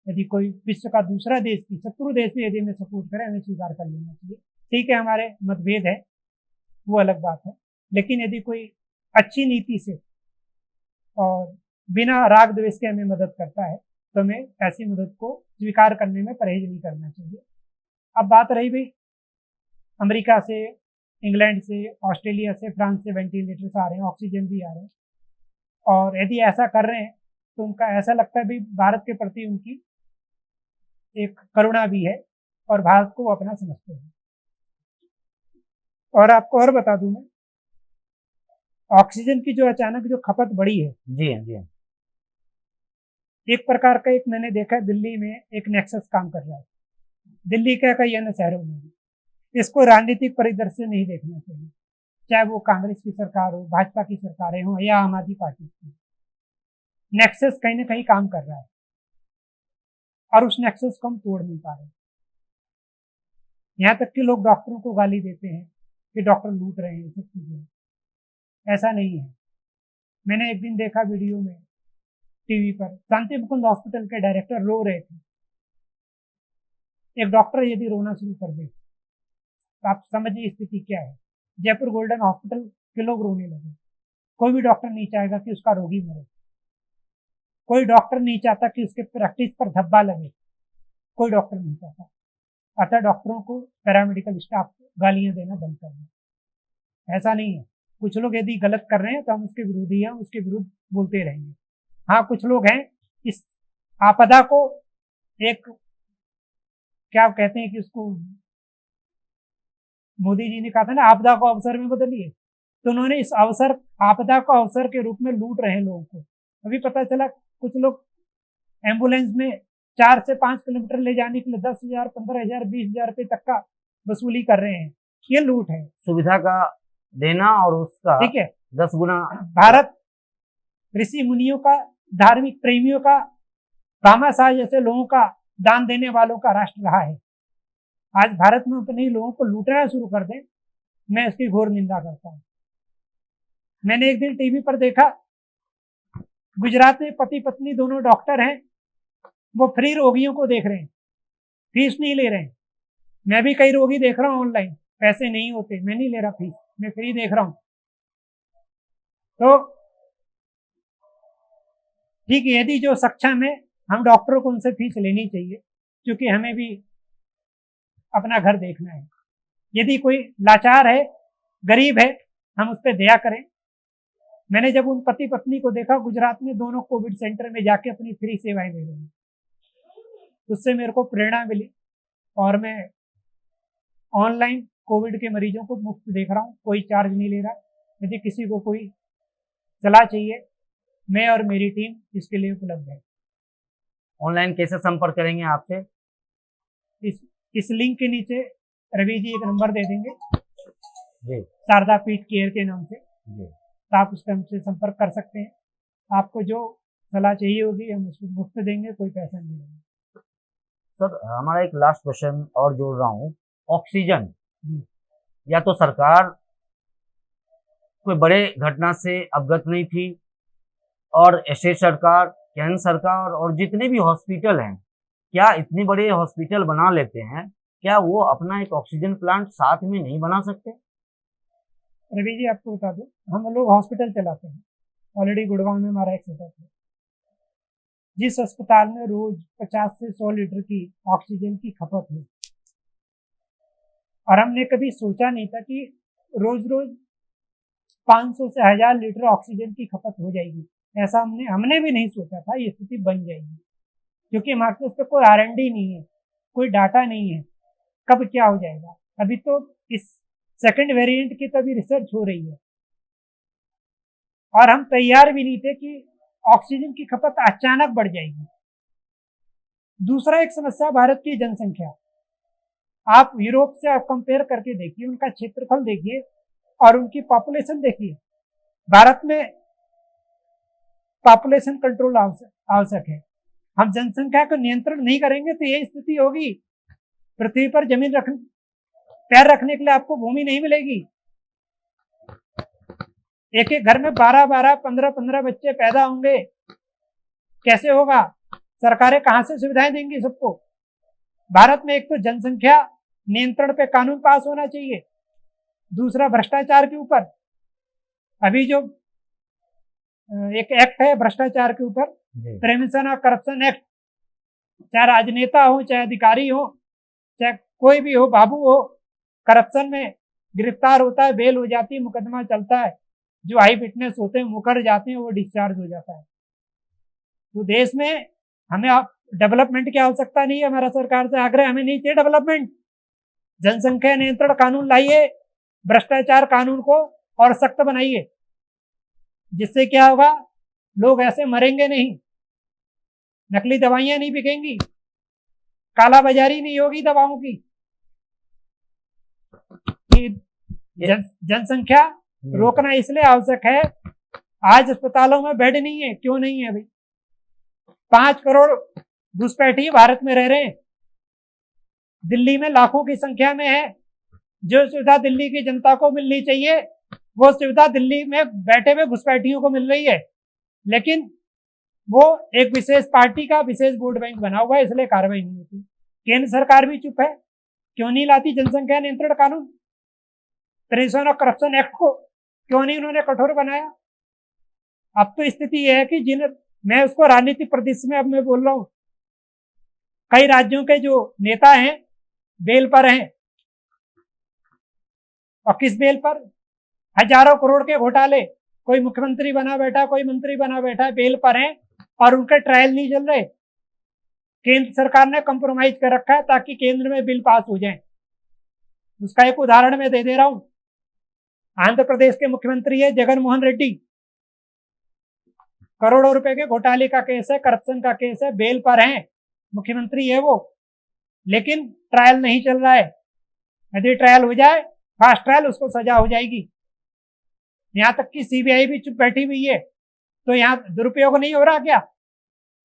A: यदि कोई विश्व का दूसरा देश भी, शत्रु देश भी यदि हमें सपोर्ट करे, हमें स्वीकार कर लेना चाहिए। ठीक है, हमारे मतभेद है, वो अलग बात है, लेकिन यदि कोई अच्छी नीति से और बिना राग द्वेष के हमें मदद करता है तो हमें ऐसी मदद को स्वीकार करने में परहेज नहीं करना चाहिए। अब बात रही भाई अमेरिका से, इंग्लैंड से, ऑस्ट्रेलिया से, फ्रांस से वेंटिलेटर्स आ रहे हैं, ऑक्सीजन भी आ रहे हैं, और यदि ऐसा कर रहे हैं तो उनका ऐसा लगता है भाई भारत के प्रति उनकी एक करुणा भी है और भारत को अपना समझते हैं। और आपको और बता दूं मैं, ऑक्सीजन की जो अचानक जो खपत बढ़ी है,
B: जी हाँ, जी हाँ।
A: एक प्रकार का, एक मैंने देखा दिल्ली में एक नेक्सस काम कर रहा है, दिल्ली का कई अन्य शहरों में भी। इसको राजनीतिक परिदृश्य से नहीं देखना चाहिए, चाहे वो कांग्रेस की सरकार हो, भाजपा की सरकारें हो या आम आदमी पार्टी की। नेक्सस कहीं ना कहीं काम कर रहा है और उस नेक्सस को हम तोड़ नहीं पा रहे। यहाँ तक कि लोग डॉक्टरों को गाली देते हैं कि डॉक्टर लूट रहे हैं, सब चीजें। ऐसा नहीं है। मैंने एक दिन देखा वीडियो में टीवी पर, शांति मुकुंद हॉस्पिटल के डायरेक्टर रो रहे थे। एक डॉक्टर यदि रोना शुरू कर दे तो आप समझिए स्थिति क्या है। जयपुर गोल्डन हॉस्पिटल के लोग रोने लगे। कोई भी डॉक्टर नहीं चाहेगा कि उसका रोगी मरे, कोई डॉक्टर नहीं चाहता कि उसके प्रैक्टिस पर धब्बा लगे, कोई डॉक्टर नहीं चाहता। अतः डॉक्टरों को, पैरामेडिकल स्टाफ को गालियां देना बंद कर दें। ऐसा नहीं है। कुछ लोग यदि गलत कर रहे हैं तो हम उसके विरोधी हैं, उसके विरुद्ध बोलते रहेंगे। हाँ, कुछ लोग हैं इस आपदा को एक, क्या कहते हैं कि उसको, मोदी जी ने कहा था ना आपदा को अवसर में बदलिए, तो उन्होंने इस अवसर, आपदा को अवसर के रूप में लूट रहे हैं लोगों को। अभी पता चला कुछ लोग एम्बुलेंस में 4 से 5 किलोमीटर ले जाने के लिए 10,000, 15,000, 20,000 रुपए तक का वसूली कर रहे हैं। ये लूट है।
B: सुविधा का देना और उसका
A: ठीक है,
B: 10 गुना।
A: भारत ऋषि मुनियों का, धार्मिक प्रेमियों का, भामाशाह जैसे लोगों का, दान देने वालों का राष्ट्र रहा है। आज भारत में अपने लोगों को लूटना शुरू कर दें, मैं इसकी घोर निंदा करता हूं। मैंने एक दिन टीवी पर देखा, गुजरात में पति पत्नी दोनों डॉक्टर हैं, वो फ्री रोगियों को देख रहे हैं, फीस नहीं ले रहे हैं। मैं भी कई रोगी देख रहा हूं ऑनलाइन, पैसे नहीं होते, मैं नहीं ले रहा फीस, मैं फ्री देख रहा हूं। तो ठीक है, यदि जो सक्षम है, हम डॉक्टरों को उनसे फीस लेनी चाहिए, क्योंकि हमें भी अपना घर देखना है। यदि कोई लाचार है, गरीब है, हम उस पर दया करें। मैंने जब उन पति पत्नी को देखा गुजरात में, दोनों कोविड सेंटर में जाके अपनी फ्री सेवाएं दे रहे हैं, उससे मेरे को प्रेरणा मिली और मैं ऑनलाइन कोविड के मरीजों को मुफ्त देख रहा हूँ, कोई चार्ज नहीं ले रहा। यदि किसी को कोई सलाह चाहिए, मैं और मेरी टीम इसके लिए उपलब्ध है।
B: ऑनलाइन कैसे संपर्क करेंगे आपसे?
A: इस लिंक के नीचे रवि जी एक नंबर दे देंगे
B: जी,
A: शारदा पीठ केयर के नाम से,
B: जी।
A: तो आप उससे हमसे संपर्क कर सकते हैं। आपको जो सलाह चाहिए होगी हम उसको मुफ्त देंगे, कोई पैसा नहीं देंगे।
B: सर, हमारा एक लास्ट क्वेश्चन और जोड़ रहा हूँ। ऑक्सीजन, या तो सरकार कोई बड़े घटना से अवगत नहीं थी, और स्टेट सरकार, केंद्र सरकार और जितने भी हॉस्पिटल हैं, क्या इतने बड़े हॉस्पिटल बना लेते हैं, क्या वो अपना एक ऑक्सीजन प्लांट साथ में नहीं बना सकते?
A: रवि जी आपको बता दो, हम लोग हॉस्पिटल चलाते हैं, ऑलरेडी गुड़गांव में हमारा एक सेटअप है। जिस अस्पताल में रोज 50 से 100 लीटर की ऑक्सीजन की खपत है, और हमने कभी सोचा नहीं था कि रोज रोज 500 से 1000 लीटर ऑक्सीजन की खपत हो जाएगी। ऐसा हमने भी नहीं सोचा था ये स्थिति बन जाएगी, क्योंकि हमारे पास पे कोई R&D नहीं है, कोई डाटा नहीं है कब क्या हो जाएगा। अभी तो इस सेकंड वेरिएंट की तो अभी रिसर्च हो रही है, और हम तैयार भी नहीं थे कि ऑक्सीजन की खपत अचानक बढ़ जाएगी। दूसरा एक समस्या भारत की जनसंख्या। आप यूरोप से आप कंपेयर करके देखिए, उनका क्षेत्रफल देखिए और उनकी पॉपुलेशन देखिए। भारत में पॉपुलेशन कंट्रोल आवश्यक है। हम जनसंख्या को नियंत्रण नहीं करेंगे तो यही स्थिति होगी। पृथ्वी पर जमीन पैर रखने के लिए आपको भूमि नहीं मिलेगी। एक एक घर में 12-12, 15-15 बच्चे पैदा होंगे, कैसे होगा? सरकारें कहां से सुविधाएं देंगी सबको? भारत में एक तो जनसंख्या नियंत्रण पे कानून पास होना चाहिए, दूसरा भ्रष्टाचार के ऊपर अभी जो एक एक्ट है भ्रष्टाचार के ऊपर, प्रिवेंशन ऑफ करप्शन एक्ट, चाहे राजनेता हो, चाहे अधिकारी हो, चाहे कोई भी हो, बाबू हो, करप्शन में गिरफ्तार होता है, बेल हो जाती है, मुकदमा चलता है, जो हाई फिटनेस होते हैं मुकर जाते हैं, वो डिस्चार्ज हो जाता है। तो देश में हमें डेवलपमेंट की आवश्यकता नहीं है, हमारा सरकार से आग्रह, हमें नहीं चाहिए डेवलपमेंट, जनसंख्या नियंत्रण कानून लाइए, भ्रष्टाचार कानून को और सख्त बनाइए, जिससे क्या होगा, लोग ऐसे मरेंगे नहीं, नकली दवाइयां नहीं बिकेंगी, काला बाजारी नहीं होगी दवाओं की। जनसंख्या रोकना इसलिए आवश्यक है, आज अस्पतालों में बेड नहीं है, क्यों नहीं है भाई? 5 करोड़ घुसपैठी भारत में रह रहे हैं, दिल्ली में लाखों की संख्या में है। जो सुविधा दिल्ली की जनता को मिलनी चाहिए वो सुविधा दिल्ली में बैठे हुए घुसपैठियों को मिल रही है, लेकिन वो एक विशेष पार्टी का विशेष वोट बैंक बना हुआ है, इसलिए कार्रवाई नहीं होती। केंद्र सरकार भी चुप है, क्यों नहीं लाती जनसंख्या नियंत्रण कानून? प्रिवेंशन ऑफ करप्शन एक्ट को क्यों नहीं उन्होंने कठोर बनाया? अब तो स्थिति यह है कि मैं उसको राजनीतिक परिदृश्य में अब मैं बोल रहा हूं, कई राज्यों के जो नेता हैं बेल पर हैं, और किस बेल पर? हजारों करोड़ के घोटाले, कोई मुख्यमंत्री बना बैठा, कोई मंत्री बना बैठा, बेल पर हैं और उनके ट्रायल नहीं चल रहे। केंद्र सरकार ने कंप्रोमाइज कर रखा है ताकि केंद्र में बिल पास हो जाए। उसका एक उदाहरण मैं दे रहा हूं। आंध्र प्रदेश के मुख्यमंत्री है जगन मोहन रेड्डी, करोड़ों रुपए के घोटाले का केस है, करप्शन का केस है, बेल पर हैं, मुख्यमंत्री है वो, लेकिन ट्रायल नहीं चल रहा है। यदि ट्रायल हो जाए, फास्ट ट्रायल, उसको सजा हो जाएगी। यहां तक कि सीबीआई भी चुप बैठी हुई है। तो यहाँ दुरुपयोग नहीं हो रहा क्या?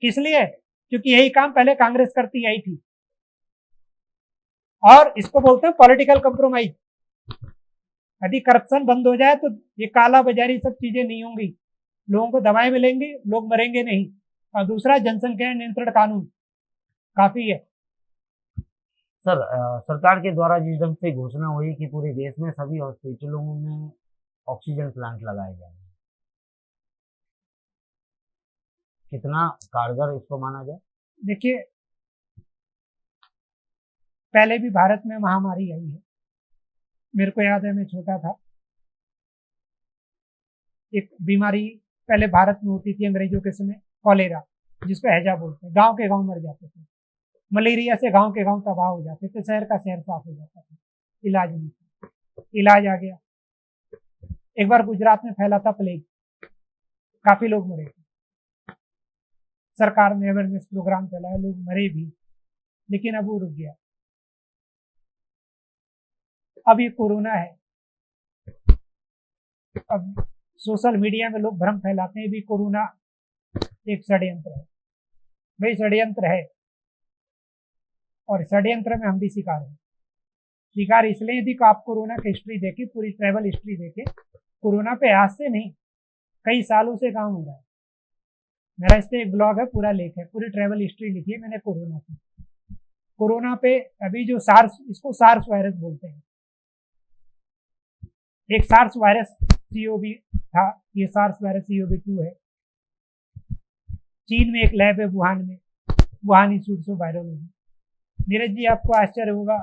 A: किस लिए? क्योंकि यही काम पहले कांग्रेस करती आई थी, और इसको बोलते हैं पॉलिटिकल कंप्रोमाइज। यदि करप्शन बंद हो जाए तो ये काला बाजारी सब चीजें नहीं होंगी, लोगों को दवाएं मिलेंगी, लोग मरेंगे नहीं। और दूसरा, जनसंख्या नियंत्रण कानून काफी है।
B: सर, सरकार के द्वारा जिस ढंग से घोषणा हुई कि पूरे देश में सभी हॉस्पिटलों में ऑक्सीजन प्लांट लगाए जाएंगे, कितना कारगर इसको माना जाए?
A: देखिए, पहले भी भारत में महामारी आई है, मेरे को याद है मैं छोटा था, एक बीमारी पहले भारत में होती थी अंग्रेजों के समय, कॉलेरा, जिसको हैजा बोलते हैं। गांव के गांव मर जाते थे, मलेरिया से गांव के गांव तबाह हो जाते थे, शहर का शहर साफ हो जाता था, इलाज नहीं था। इलाज आ गया। एक बार गुजरात में फैला था प्लेग, काफी लोग मरे थे, सरकार ने अवेयरनेस प्रोग्राम चलाया, लोग मरे भी, लेकिन अब वो रुक गया। अब ये कोरोना है। अब सोशल मीडिया में लोग भ्रम फैलाते हैं भी कोरोना एक षड्यंत्र है। भाई षड्यंत्र है, और षड्यंत्र में हम भी शिकार हैं। शिकार इसलिए यदि आप कोरोना की हिस्ट्री देखें, पूरी ट्रैवल हिस्ट्री देखें, कोरोना पे आज से नहीं, कई सालों से काम हो रहा है। मेरा इस पे एक ब्लॉग है, पूरा लेख है, पूरी ट्रैवल हिस्ट्री लिखी है मैंने कोरोना की। कोरोना पे अभी जो सार्स, इसको सार्स वायरस बोलते हैं, एक सार्स वायरस सीओवी था, ये सार्स वायरस CoV-2 है। चीन में एक लैब है वुहान में, Wuhan institute of virology. Neeraj ji, आपको आश्चर्य होगा,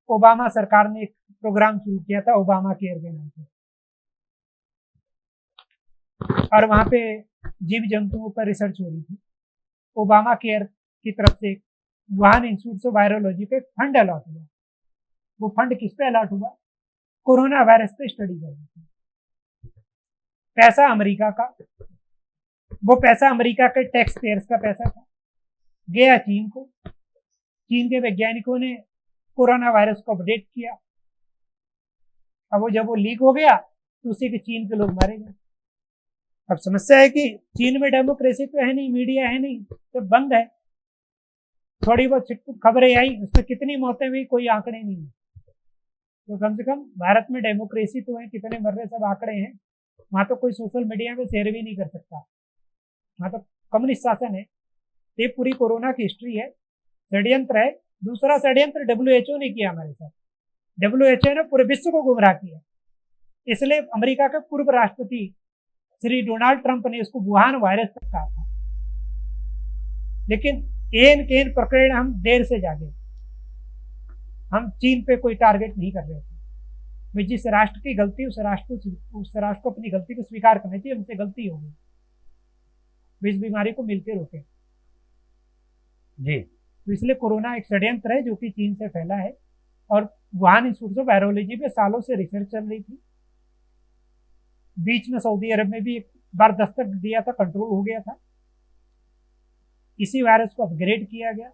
A: ओबामा सरकार ने एक प्रोग्राम शुरू किया था ओबामा केयर के नाम से, और वहां पे जीव जंतुओं पर रिसर्च हो रही थी। ओबामा केयर की तरफ से वुहान इंस्टीट्यूट ऑफ वायरोलॉजी पे फंड अलॉट हुआ। वो फंड किस पे अलॉट हुआ? कोरोना वायरस पे स्टडी करने की। पैसा अमेरिका का, वो पैसा अमेरिका के टैक्स पेयर्स का पैसा था, गया चीन को। चीन के वैज्ञानिकों ने कोरोना वायरस को अपडेट किया। अब वो जब वो लीक हो गया तो उसी के चीन के लोग मारे गए। अब समस्या है कि चीन में डेमोक्रेसी तो है नहीं, मीडिया है नहीं, तो बंद है। थोड़ी बहुत छिटपुट खबरें आई, उसमें कितनी मौतें हुई कोई आंकड़े नहीं है। तो कम से कम भारत में डेमोक्रेसी तो है, कितने मर रहे सब आंकड़े हैं। वहां तो कोई सोशल मीडिया में शेयर भी नहीं कर सकता, वहां तो कम्युनिस्ट शासन है। ये पूरी कोरोना की हिस्ट्री है, षड्यंत्र है। दूसरा षड्यंत्र WHO ने किया हमारे साथ। WHO ने पूरे विश्व को गुमराह किया, इसलिए अमेरिका के पूर्व राष्ट्रपति श्री डोनाल्ड ट्रंप ने इसको वुहान वायरस तक कहा था। लेकिन एन केन प्रकरण हम देर से जागे, हम चीन पे कोई टारगेट नहीं कर रहे थे। भाई जिस राष्ट्र की गलती, उस राष्ट्र को अपनी गलती को स्वीकार करनी चाहिए, उनसे गलती हो गई, इस बीमारी को मिलकर रोके
B: जी।
A: तो इसलिए कोरोना एक षड्यंत्र है जो कि चीन से फैला है, और वुहान इंस्टीट्यूट ऑफ वायरोलॉजी पे सालों से रिसर्च चल रही थी। बीच में सऊदी अरब में भी एक बार दस्तक दिया था, कंट्रोल हो गया था। इसी वायरस को अपग्रेड किया गया,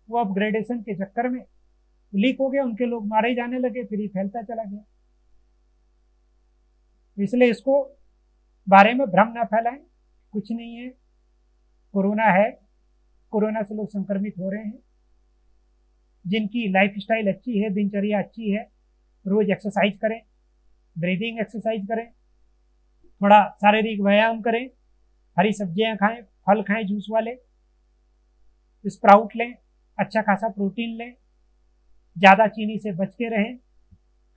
A: वो अपग्रेडेशन के चक्कर में लीक हो गया, उनके लोग मारे जाने लगे, फिर ये फैलता चला गया। इसलिए इसको बारे में भ्रम ना फैलाएं, कुछ नहीं है, कोरोना है, कोरोना से लोग संक्रमित हो रहे हैं। जिनकी लाइफस्टाइल अच्छी है, दिनचर्या अच्छी है, रोज एक्सरसाइज करें, ब्रीदिंग एक्सरसाइज करें, थोड़ा शारीरिक व्यायाम करें, हरी सब्जियां खाएं, फल खाएं जूस वाले, स्प्राउट लें, अच्छा खासा प्रोटीन लें, ज़्यादा चीनी से बच के रहें।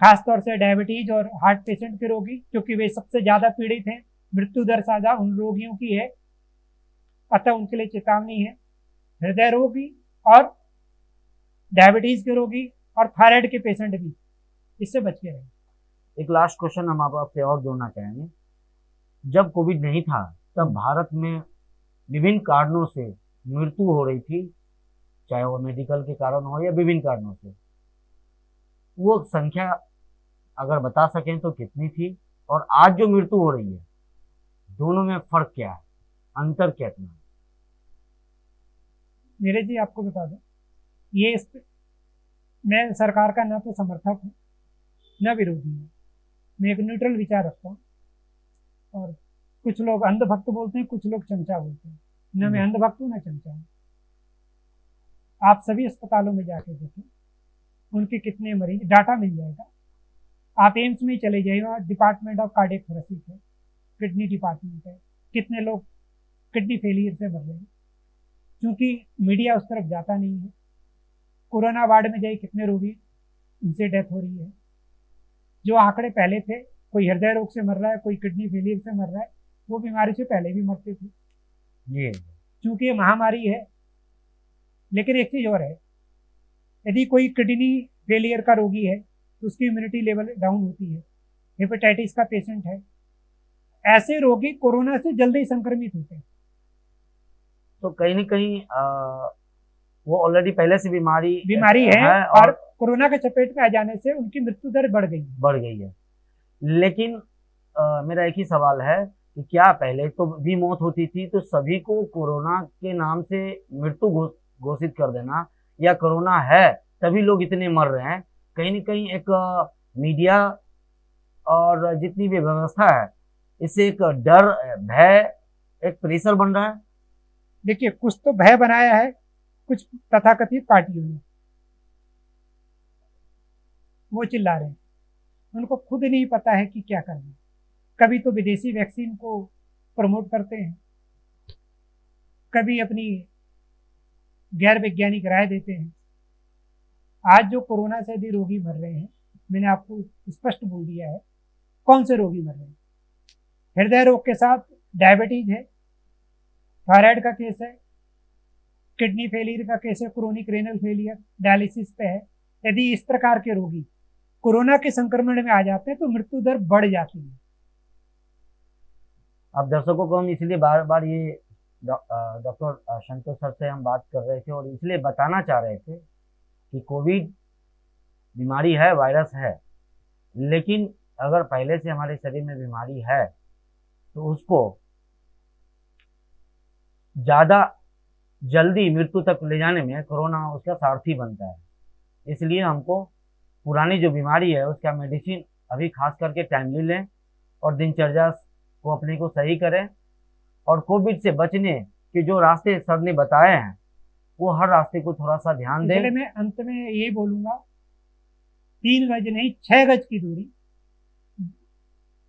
A: खासतौर से डायबिटीज और हार्ट पेशेंट के रोगी, क्योंकि वे सबसे ज़्यादा पीड़ित हैं, मृत्यु दर ज़्यादा उन रोगियों की है, अतः उनके लिए चेतावनी है। हृदय रोगी और डायबिटीज के रोगी और थायराइड के पेशेंट भी इससे बच के रहें।
B: एक लास्ट क्वेश्चन हम आपसे और जोड़ना चाहेंगे। जब कोविड नहीं था तब भारत में विभिन्न कारणों से मृत्यु हो रही थी, चाहे वो मेडिकल के कारण हो या विभिन्न कारणों से, वो संख्या अगर बता सकें तो कितनी थी, और आज जो मृत्यु हो रही है दोनों में फर्क क्या है, अंतर कितना है?
A: नीरज जी आपको बता दूं, ये मैं सरकार का ना तो समर्थक हूँ न विरोधी हूँ, मैं एक न्यूट्रल विचार रखता हूँ। और कुछ लोग अंधभक्त बोलते हैं, कुछ लोग चमचा बोलते हैं, न मैं अंधभक्त हूँ न चमचा हूँ। आप सभी अस्पतालों में जाके देखें, उनके कितने मरीज, डाटा मिल जाएगा। आप एम्स में चले जाइए, वहाँ डिपार्टमेंट ऑफ कार्डियक थोरेसिस है, किडनी डिपार्टमेंट है, कितने लोग किडनी फेलियर से मर रहे हैं, क्योंकि मीडिया उस तरफ जाता नहीं है। कोरोना वार्ड में जाइए, कितने रोगी उनसे डेथ हो रही है। जो आंकड़े पहले थे, कोई हृदय रोग से मर रहा है, कोई किडनी फेलियर से मर रहा है, वो बीमारी से पहले भी मरते थे
B: जी।
A: क्योंकि ये महामारी है। लेकिन एक चीज और है, यदि कोई किडनी फेलियर का रोगी है तो उसकी इम्यूनिटी लेवल डाउन होती है, हेपेटाइटिस का पेशेंट है, ऐसे रोगी कोरोना से जल्दी संक्रमित होते हैं।
B: तो कहीं न कहीं वो ऑलरेडी पहले से बीमारी
A: है और कोरोना के चपेट में आ जाने से उनकी मृत्यु दर बढ़ गई है।
B: लेकिन मेरा एक ही सवाल है कि क्या पहले तो भी मौत होती थी, तो सभी को कोरोना के नाम से मृत्यु घोषित कर देना, या कोरोना है तभी लोग इतने मर रहे हैं, कहीं न कहीं एक मीडिया और जितनी भी व्यवस्था है, इससे एक डर, भय, एक प्रेशर बन रहा है।
A: देखिए, कुछ तो भय बनाया है कुछ तथाकथित पार्टियों ने, वो चिल्ला रहे हैं, उनको खुद नहीं पता है कि क्या करना। कभी तो विदेशी वैक्सीन को प्रमोट करते हैं, कभी अपनी गैर वैज्ञानिक राय देते हैं। आज जो कोरोना से यदि रोगी मर रहे हैं, मैंने आपको स्पष्ट बोल दिया है कौन से रोगी मर रहे हैं। हृदय रोग के साथ डायबिटीज है, थायराइड का केस है, किडनी फेलियर का केस है, क्रोनिक रेनल फेलियर, डायलिसिस पे है। यदि इस प्रकार के रोगी कोरोना के संक्रमण में आ जाते हैं तो मृत्यु दर बढ़ जाती है।
B: अब दर्शकों को हम इसलिए बार बार ये डॉक्टर शंकर सर से हम बात कर रहे थे और इसलिए बताना चाह रहे थे कि कोविड बीमारी है, वायरस है, लेकिन अगर पहले से हमारे शरीर में बीमारी है तो उसको ज़्यादा जल्दी मृत्यु तक ले जाने में कोरोना उसका सारथी बनता है। इसलिए हमको पुरानी जो बीमारी है उसका मेडिसिन अभी खास करके टाइमली लें और दिनचर्या को अपने को सही करें, और कोविड से बचने के जो रास्ते सर ने बताए हैं वो हर रास्ते को थोड़ा सा ध्यान दें।
A: इसलिए मैं अंत में ये बोलूंगा, 3 गज नहीं 6 गज की दूरी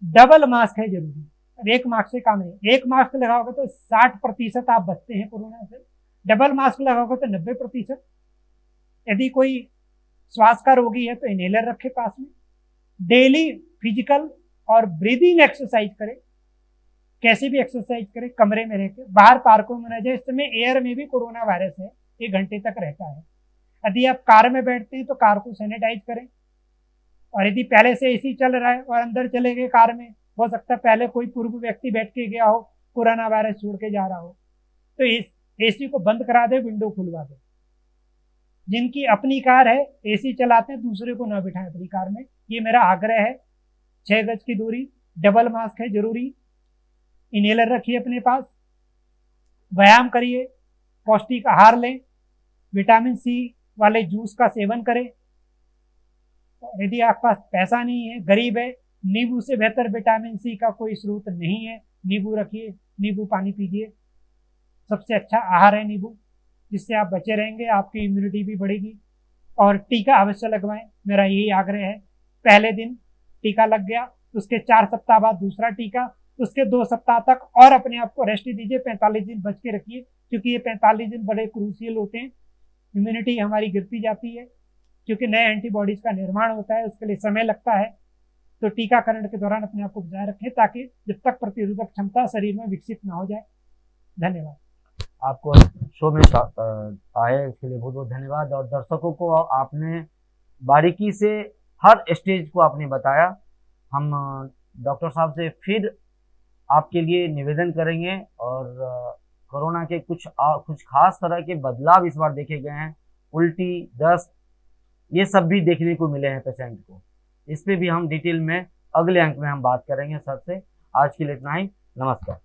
A: डबल मास्क है जरूरी। अब एक मास्क से काम नहीं, एक मास्क लगाओगे तो 60% आप बचते हैं कोरोना से, डबल मास्क लगाओगे तो 90%। यदि कोई श्वास का रोगी है तो इनहेलर रखे पास में। डेली फिजिकल और ब्रीदिंग एक्सरसाइज करें, कैसे भी एक्सरसाइज करें, कमरे में रहकर, बाहर पार्कों में न जाए। इस समय एयर में भी कोरोना वायरस है, 1 घंटे तक रहता है। यदि आप कार में बैठते हैं तो कार को सैनिटाइज करें, और यदि पहले से एसी चल रहा है और अंदर चले गए कार में, हो सकता है पहले कोई पूर्व व्यक्ति बैठ के गया हो, कोरोना वायरस छोड़ के जा रहा हो, तो इस एसी को बंद करा दे, विंडो खुलवा दे। जिनकी अपनी कार है, एसी चलाते हैं, दूसरे को ना बिठाएं अपनी कार में। ये मेरा आग्रह है। 6 गज की दूरी, डबल मास्क है जरूरी, इनहेलर रखिए अपने पास, व्यायाम करिए, पौष्टिक आहार लें, विटामिन सी वाले जूस का सेवन करें। यदि आपके पास पैसा नहीं है, गरीब है, नींबू से बेहतर विटामिन सी का कोई स्रोत नहीं है। नींबू रखिए, नींबू पानी पीजिए, सबसे अच्छा आहार है नींबू, जिससे आप बचे रहेंगे, आपकी इम्यूनिटी भी बढ़ेगी। और टीका अवश्य लगवाएं, मेरा यही आग्रह है। पहले दिन टीका लग गया, उसके 4 सप्ताह बाद दूसरा टीका, उसके 2 सप्ताह तक और अपने आप को रेस्ट दीजिए, 45 दिन बच के रखिए, क्योंकि ये 45 दिन बड़े क्रूशियल होते हैं। इम्यूनिटी हमारी गिरती जाती है, क्योंकि नए एंटीबॉडीज का निर्माण होता है, उसके लिए समय लगता है। तो टीकाकरण के दौरान अपने आप को बचाए रखें, ताकि जब तक प्रतिरोधक क्षमता शरीर में विकसित ना हो जाए। धन्यवाद।
B: आपको शो में आए इसके लिए बहुत बहुत धन्यवाद। और दर्शकों को आपने बारीकी से हर स्टेज को आपने बताया। हम डॉक्टर साहब से फिर आपके लिए निवेदन करेंगे, और कोरोना के कुछ खास तरह के बदलाव इस बार देखे गए हैं, उल्टी, दस्त, ये सब भी देखने को मिले हैं पेशेंट को। इस पे भी हम डिटेल में अगले अंक में हम बात करेंगे सर से। आज के लिए इतना ही, नमस्कार।